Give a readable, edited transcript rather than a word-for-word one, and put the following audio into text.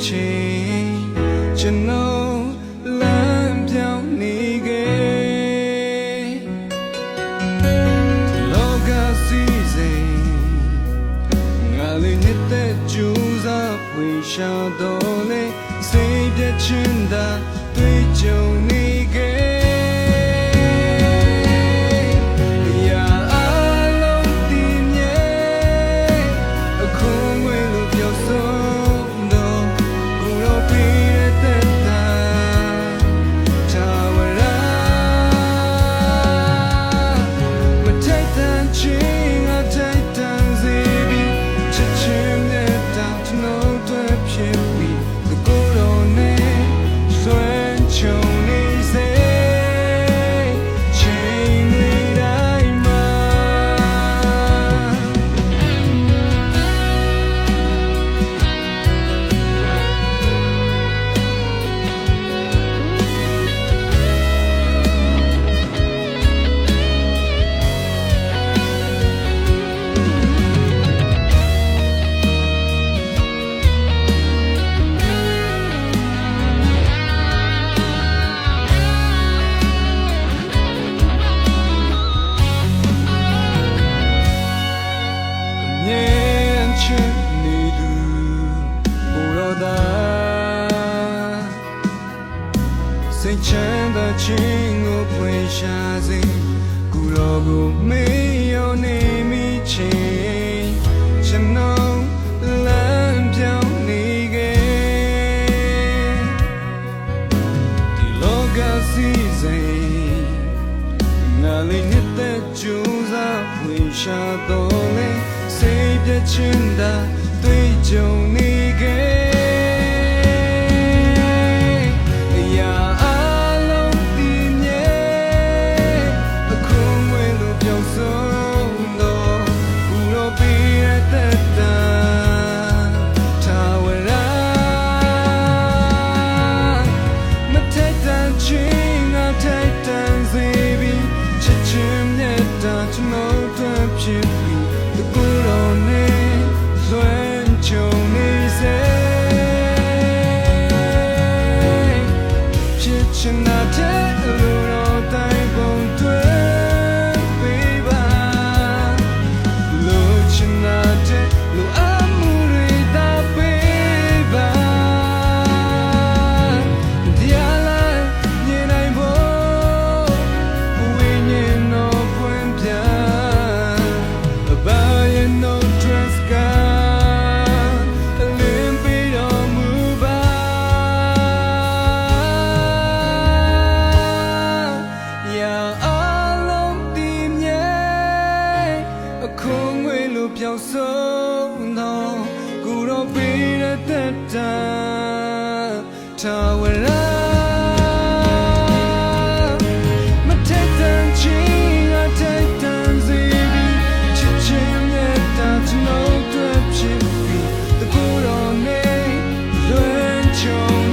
ချိန်ကျွန်တော်လမ်းပြောင်းနေခဲ့လောကစီစဉ်ငါလေးနေတဲ့ကြိုးစားဖွင့်ရှာတော့လေစိတ်ပြည့်ချင်တာတွေ့ကြုံနေခဲ့စိတ်ချမ်းသာခြင်းကိုဖွင့်ရှာစေကိုယ်တော်ကိုမေ့လျော့နေမိခြင်းကျွန်တော်လမ်းပြောင်းနေခဲ့ဒီလောကစီစဉ်ငါလေးနေတဲ့ကြိုးစားဖွင့်ရှာတော့လေစိတ်ပြည့်ချင်တာတွေ့ကြုံနေခဲ့ဖြစ်ပြီးတကူတော်နဲ့လွှမ်းခြုံနေစေဖြစ်ချင်တဲ့လူတော်တိုင်းပုံတွေ့ပေးပါလို့ချင်တဲ့လူအမှုတွေတာပေးပါတရားလိုက်မြင်နိုင်ဖို့ဝိညာဉ်တော်ဖွင့်ပြပျောက်ဆုံးသောကိုယ်တော်ပေးတဲ့သက်တာထာဝရမထိတ်တန့်ခြင်းအထိတ်တန့်စေပြီးချစ်ခြင်းနဲ့တာကျွန်တော်တွေ့ဖြစ်ပြီးတကူတော်နဲ့လွှမ်းခြုံ